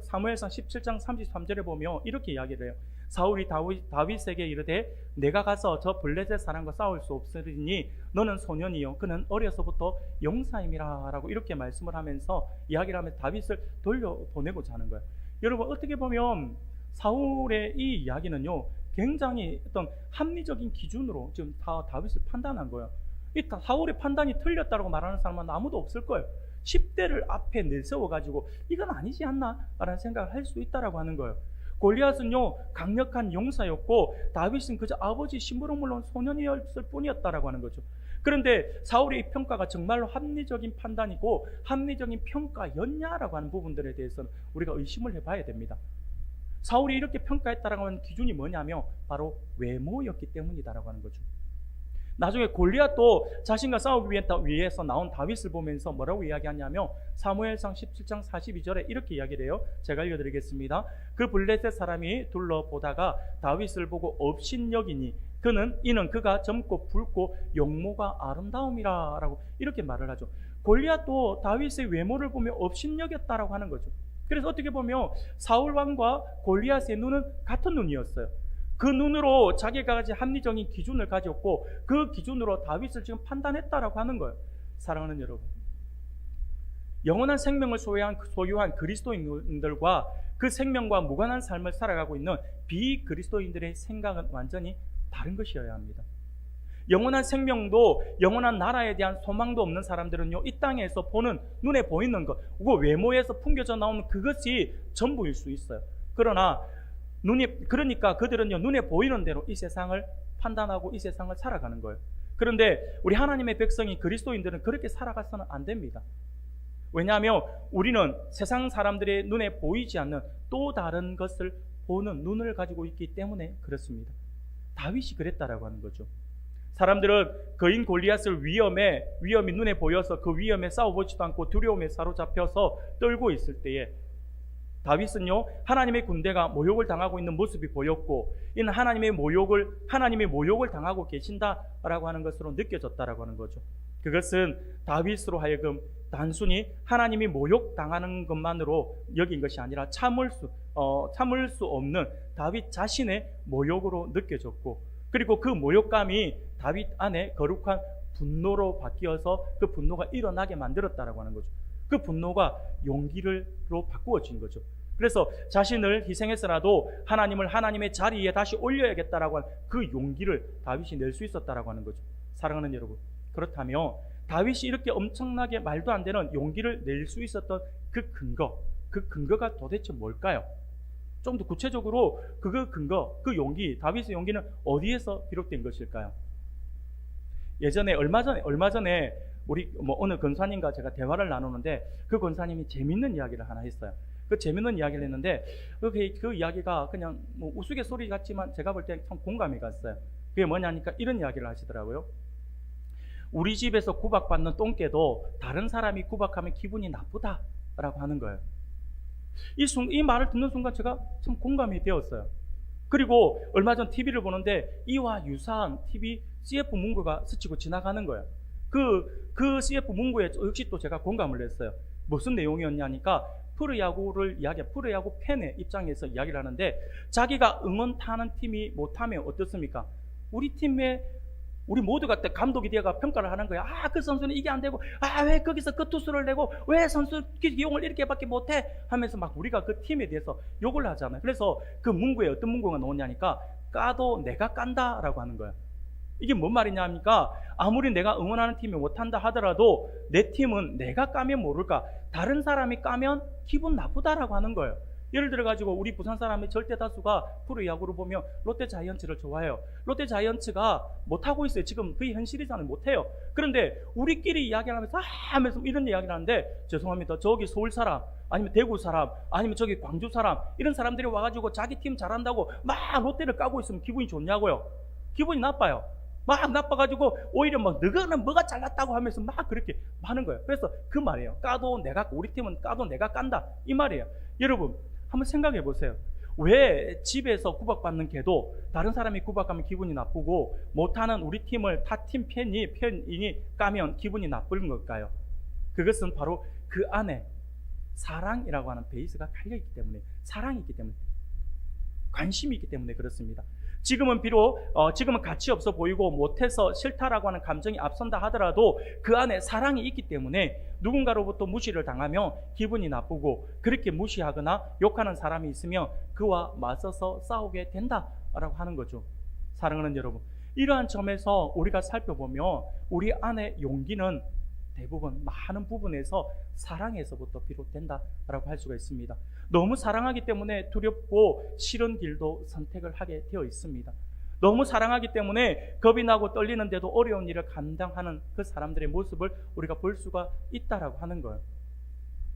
사무엘상 17장 33절에 보면 이렇게 이야기를 해요. 사울이 다윗에게 이르되 내가 가서 저 블레셋 사람과 싸울 수 없으리니 너는 소년이요 그는 어려서부터 용사임이라 라고 이렇게 말씀을 하면서 이야기를 하면서 다윗을 돌려보내고자 하는 거예요. 여러분, 어떻게 보면 사울의 이 이야기는요 굉장히 어떤 합리적인 기준으로 지금 다윗을 판단한 거예요. 이 사울의 판단이 틀렸다고 말하는 사람은 아무도 없을 거예요. 10대를 앞에 내세워가지고 이건 아니지 않나? 라는 생각을 할 수 있다라고 하는 거예요. 골리앗은요 강력한 용사였고 다윗은 그저 아버지 심부름물론 소년이었을 뿐이었다라고 하는 거죠. 그런데 사울의 이 평가가 정말로 합리적인 판단이고 합리적인 평가였냐라고 하는 부분들에 대해서는 우리가 의심을 해봐야 됩니다. 사울이 이렇게 평가했다라고 하는 기준이 뭐냐면 바로 외모였기 때문이다라고 하는 거죠. 나중에 골리앗도 자신과 싸우기 위해서 나온 다윗을 보면서 뭐라고 이야기하냐면 사무엘상 17장 42절에 이렇게 이야기를 해요. 제가 읽어드리겠습니다. 그 블레셋 사람이 둘러보다가 다윗을 보고 업신여기니 이는 그가 젊고 붉고 용모가 아름다움이라 라고 이렇게 말을 하죠. 골리앗도 다윗의 외모를 보며 업신여겼다라고 하는 거죠. 그래서 어떻게 보면 사울 왕과 골리앗의 눈은 같은 눈이었어요. 그 눈으로 자기가 가진 합리적인 기준을 가졌고 그 기준으로 다윗을 지금 판단했다라고 하는 거예요. 사랑하는 여러분, 영원한 생명을 소유한 그리스도인들과 그 생명과 무관한 삶을 살아가고 있는 비그리스도인들의 생각은 완전히 다른 것이어야 합니다. 영원한 생명도 영원한 나라에 대한 소망도 없는 사람들은요, 이 땅에서 보는 눈에 보이는 것, 그 외모에서 풍겨져 나오는 그것이 전부일 수 있어요. 그러니까 그들은요, 눈에 보이는 대로 이 세상을 판단하고 이 세상을 살아가는 거예요. 그런데 우리 하나님의 백성이 그리스도인들은 그렇게 살아가서는 안 됩니다. 왜냐하면 우리는 세상 사람들의 눈에 보이지 않는 또 다른 것을 보는 눈을 가지고 있기 때문에 그렇습니다. 다윗이 그랬다라고 하는 거죠. 사람들은 거인 골리앗을 위험이 눈에 보여서 그 위험에 싸워보지도 않고 두려움에 사로잡혀서 떨고 있을 때에 다윗은요, 하나님의 군대가 모욕을 당하고 있는 모습이 보였고, 이는 하나님의 모욕을 당하고 계신다라고 하는 것으로 느껴졌다라고 하는 거죠. 그것은 다윗으로 하여금 단순히 하나님이 모욕당하는 것만으로 여긴 것이 아니라 참을 수 없는 다윗 자신의 모욕으로 느껴졌고, 그리고 그 모욕감이 다윗 안에 거룩한 분노로 바뀌어서 그 분노가 일어나게 만들었다라고 하는 거죠. 그 분노가 용기로 바꾸어진 거죠. 그래서 자신을 희생해서라도 하나님을 하나님의 자리에 다시 올려야겠다라고 하는 그 용기를 다윗이 낼 수 있었다라고 하는 거죠. 사랑하는 여러분, 그렇다면 다윗이 이렇게 엄청나게 말도 안 되는 용기를 낼 수 있었던 그 근거가 도대체 뭘까요? 좀 더 구체적으로 그 용기, 다윗의 용기는 어디에서 비롯된 것일까요? 얼마 전에 우리 어느 권사님과 제가 대화를 나누는데 그 권사님이 재밌는 이야기를 하나 했어요. 그 재밌는 이야기를 했는데 그 이야기가 그냥 우스갯소리 같지만 제가 볼 때 참 공감이 갔어요. 그게 뭐냐니까 이런 이야기를 하시더라고요. 우리 집에서 구박받는 똥개도 다른 사람이 구박하면 기분이 나쁘다라고 하는 거예요. 이 말을 듣는 순간 제가 참 공감이 되었어요. 그리고 얼마 전 TV를 보는데 이와 유사한 TV CF 문구가 스치고 지나가는 거예요. 그 CF 문구에 역시 또 제가 공감을 했어요. 무슨 내용이었냐니까 프로야구 팬의 입장에서 이야기를 하는데, 자기가 응원타는 팀이 못하면 어떻습니까? 우리 모두가 감독이 되어가 평가를 하는 거야. 그 선수는 이게 안 되고, 왜 거기서 그 투수를 내고, 왜 선수 기용을 이렇게밖에 못해? 하면서 막 우리가 그 팀에 대해서 욕을 하잖아요. 그래서 그 문구에 어떤 문구가 나오냐니까, 까도 내가 깐다라고 하는 거야. 이게 뭔 말이냐 합니까? 아무리 내가 응원하는 팀이 못한다 하더라도 내 팀은 내가 까면 모를까, 다른 사람이 까면 기분 나쁘다라고 하는 거예요. 예를 들어가지고 우리 부산 사람의 절대 다수가 프로야구를 보면 롯데 자이언츠를 좋아해요. 롯데 자이언츠가 못하고 있어요. 지금 그게 현실이잖아요. 못해요. 그런데 우리끼리 이야기를 하면서 이런 이야기를 하는데, 죄송합니다, 저기 서울 사람 아니면 대구 사람 아니면 저기 광주 사람 이런 사람들이 와가지고 자기 팀 잘한다고 막 롯데를 까고 있으면 기분이 좋냐고요? 기분이 나빠요. 막 나빠가지고 오히려 너는 뭐가 잘났다고 하면서 막 그렇게 하는 거예요. 그래서 그 말이에요. 우리 팀은 까도 내가 깐다, 이 말이에요. 여러분 한번 생각해 보세요. 왜 집에서 구박받는 개도 다른 사람이 구박하면 기분이 나쁘고, 못하는 우리 팀을 타팀 팬이 까면 기분이 나쁜 걸까요? 그것은 바로 그 안에 사랑이라고 하는 베이스가 달려있기 때문에, 사랑이 있기 때문에, 관심이 있기 때문에 그렇습니다. 지금은 가치 없어 보이고 못해서 싫다라고 하는 감정이 앞선다 하더라도 그 안에 사랑이 있기 때문에 누군가로부터 무시를 당하면 기분이 나쁘고, 그렇게 무시하거나 욕하는 사람이 있으면 그와 맞서서 싸우게 된다라고 하는 거죠. 사랑하는 여러분, 이러한 점에서 우리가 살펴보면 우리 안에 용기는 대부분 많은 부분에서 사랑에서부터 비롯된다라고 할 수가 있습니다. 너무 사랑하기 때문에 두렵고 싫은 길도 선택을 하게 되어 있습니다. 너무 사랑하기 때문에 겁이 나고 떨리는데도 어려운 일을 감당하는 그 사람들의 모습을 우리가 볼 수가 있다라고 하는 거예요.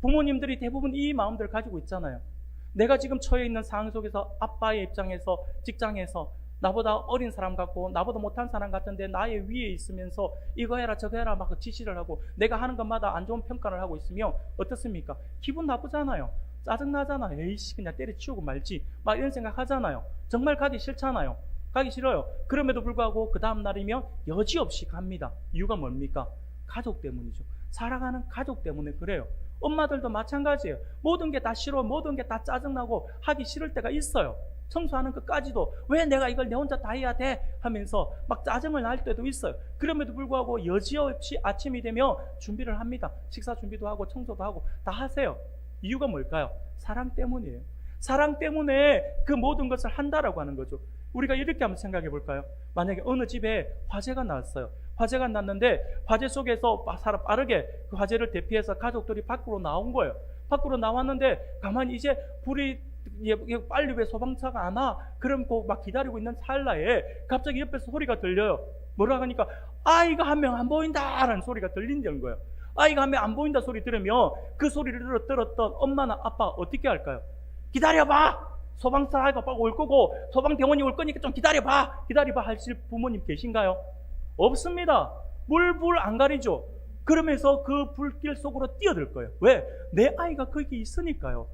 부모님들이 대부분 이 마음들을 가지고 있잖아요. 내가 지금 처해 있는 상황 속에서 아빠의 입장에서 직장에서 나보다 어린 사람 같고 나보다 못한 사람 같은데 나의 위에 있으면서 이거 해라 저거 해라 막 지시를 하고 내가 하는 것마다 안 좋은 평가를 하고 있으면 어떻습니까? 기분 나쁘잖아요. 짜증나잖아요. 에이씨 그냥 때려치우고 말지 막 이런 생각 하잖아요. 정말 가기 싫잖아요. 가기 싫어요. 그럼에도 불구하고 그 다음 날이면 여지없이 갑니다. 이유가 뭡니까? 가족 때문이죠. 살아가는 가족 때문에 그래요. 엄마들도 마찬가지예요. 모든 게 다 싫어, 모든 게 다 짜증나고 하기 싫을 때가 있어요. 청소하는 것까지도 왜 내가 이걸 내 혼자 다 해야 돼? 하면서 막 짜증을 날 때도 있어요. 그럼에도 불구하고 여지없이 아침이 되면 준비를 합니다. 식사 준비도 하고 청소도 하고 다 하세요. 이유가 뭘까요? 사랑 때문이에요. 사랑 때문에 그 모든 것을 한다라고 하는 거죠. 우리가 이렇게 한번 생각해 볼까요? 만약에 어느 집에 화재가 났어요. 화재가 났는데 화재 속에서 빠르게 그 화재를 대피해서 가족들이 밖으로 나온 거예요. 밖으로 나왔는데 가만히 이제 불이 빨리 왜 소방차가 안 와? 그럼 막 기다리고 있는 찰나에 갑자기 옆에서 소리가 들려요. 뭐라 하니까 아이가 한 명 안 보인다라는 소리가 들린다는 거예요. 아이가 한 명 안 보인다 소리 들으면 그 소리를 들었던 엄마나 아빠 어떻게 할까요? 기다려봐! 소방차가 올 거고 소방대원이 올 거니까 좀 기다려봐 하실 부모님 계신가요? 없습니다. 불 안 가리죠. 그러면서 그 불길 속으로 뛰어들 거예요. 왜? 내 아이가 거기 있으니까요.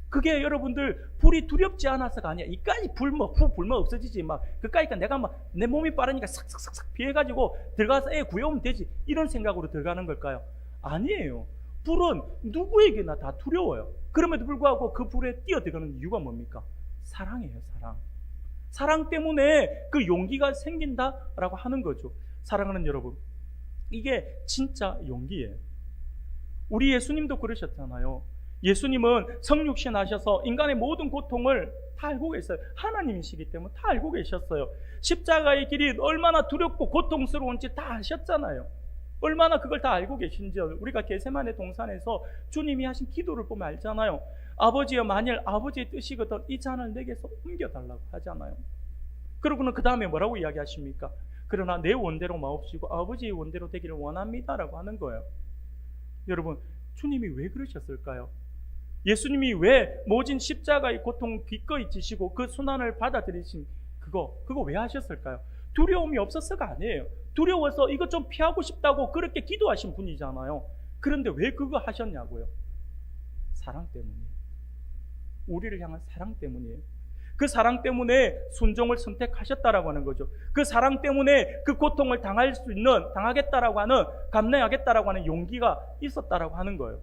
그게 여러분들 불이 두렵지 않아서가 아니야. 이까지 불면 없어지지. 막 그까이까 내가 막 내 몸이 빠르니까 싹싹싹 피해가지고 들어가서 애 구해오면 되지. 이런 생각으로 들어가는 걸까요? 아니에요. 불은 누구에게나 다 두려워요. 그럼에도 불구하고 그 불에 뛰어들어가는 이유가 뭡니까? 사랑이에요. 사랑 때문에 그 용기가 생긴다라고 하는 거죠. 사랑하는 여러분, 이게 진짜 용기예요. 우리 예수님도 그러셨잖아요. 예수님은 성육신 하셔서 인간의 모든 고통을 다 알고 계세요. 하나님이시기 때문에 다 알고 계셨어요. 십자가의 길이 얼마나 두렵고 고통스러운지 다 아셨잖아요. 얼마나 그걸 다 알고 계신지 우리가 겟세마네 동산에서 주님이 하신 기도를 보면 알잖아요. 아버지여, 만일 아버지의 뜻이거든 이 잔을 내게서 옮겨달라고 하잖아요. 그러고는 그 다음에 뭐라고 이야기하십니까? 그러나 내 원대로 마옵시고 아버지의 원대로 되기를 원합니다라고 하는 거예요. 여러분, 주님이 왜 그러셨을까요? 예수님이 왜 모진 십자가의 고통 기꺼이 지시고 그 순환을 받아들이신 그거 왜 하셨을까요? 두려움이 없었어가 아니에요. 두려워서 이것 좀 피하고 싶다고 그렇게 기도하신 분이잖아요. 그런데 왜 그거 하셨냐고요? 사랑 때문이에요. 우리를 향한 사랑 때문이에요. 그 사랑 때문에 순종을 선택하셨다라고 하는 거죠. 그 사랑 때문에 그 고통을 당하겠다라고 하는, 감내하겠다라고 하는 용기가 있었다라고 하는 거예요.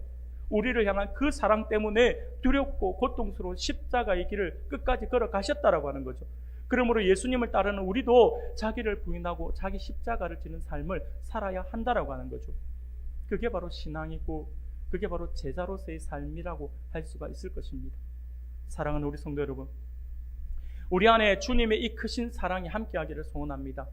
우리를 향한 그 사랑 때문에 두렵고 고통스러운 십자가의 길을 끝까지 걸어가셨다라고 하는 거죠. 그러므로 예수님을 따르는 우리도 자기를 부인하고 자기 십자가를 지는 삶을 살아야 한다라고 하는 거죠. 그게 바로 신앙이고 그게 바로 제자로서의 삶이라고 할 수가 있을 것입니다. 사랑하는 우리 성도 여러분, 우리 안에 주님의 이 크신 사랑이 함께하기를 소원합니다.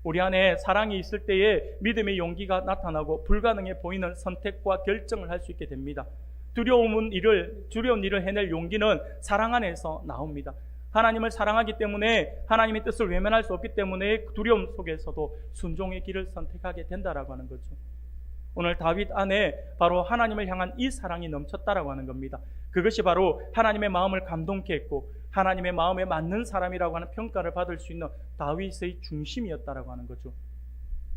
우리 안에 사랑이 있을 때에 믿음의 용기가 나타나고 불가능해 보이는 선택과 결정을 할 수 있게 됩니다. 두려운 일을 해낼 용기는 사랑 안에서 나옵니다. 하나님을 사랑하기 때문에 하나님의 뜻을 외면할 수 없기 때문에 두려움 속에서도 순종의 길을 선택하게 된다라고 하는 거죠. 오늘 다윗 안에 바로 하나님을 향한 이 사랑이 넘쳤다라고 하는 겁니다. 그것이 바로 하나님의 마음을 감동케 했고 하나님의 마음에 맞는 사람이라고 하는 평가를 받을 수 있는 다윗의 중심이었다라고 하는 거죠.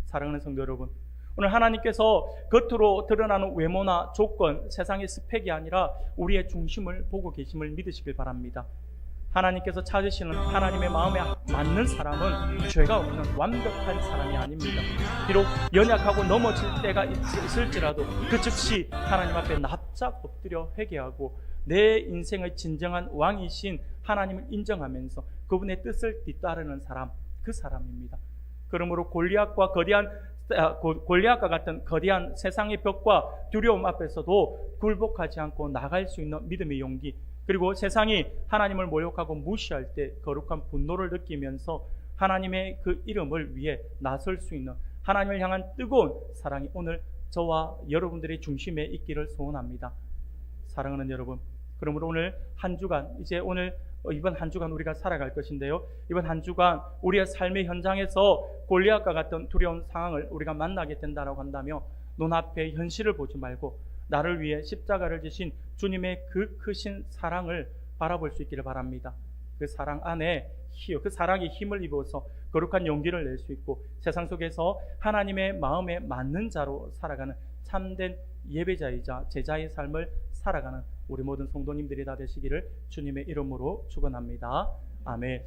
사랑하는 성도 여러분, 오늘 하나님께서 겉으로 드러나는 외모나 조건, 세상의 스펙이 아니라 우리의 중심을 보고 계심을 믿으시길 바랍니다. 하나님께서 찾으시는 하나님의 마음에 맞는 사람은 죄가 없는 완벽한 사람이 아닙니다. 비록 연약하고 넘어질 때가 있을지라도 그 즉시 하나님 앞에 납작 엎드려 회개하고 내 인생의 진정한 왕이신 하나님을 인정하면서 그분의 뜻을 뒤따르는 사람, 그 사람입니다. 그러므로 골리앗과 같은 거대한 세상의 벽과 두려움 앞에서도 굴복하지 않고 나갈 수 있는 믿음의 용기, 그리고 세상이 하나님을 모욕하고 무시할 때 거룩한 분노를 느끼면서 하나님의 그 이름을 위해 나설 수 있는 하나님을 향한 뜨거운 사랑이 오늘 저와 여러분들의 중심에 있기를 소원합니다. 사랑하는 여러분, 그러므로 오늘 한 주간, 이번 한 주간 우리가 살아갈 것인데요, 이번 한 주간 우리의 삶의 현장에서 골리앗과 같은 두려운 상황을 우리가 만나게 된다고 한다면 눈앞의 현실을 보지 말고 나를 위해 십자가를 지신 주님의 그 크신 사랑을 바라볼 수 있기를 바랍니다. 그 사랑 안에 그 사랑의 힘을 입어서 거룩한 용기를 낼 수 있고 세상 속에서 하나님의 마음에 맞는 자로 살아가는 참된 예배자이자 제자의 삶을 살아가는 우리 모든 성도님들이 다 되시기를 주님의 이름으로 축원합니다. 아멘.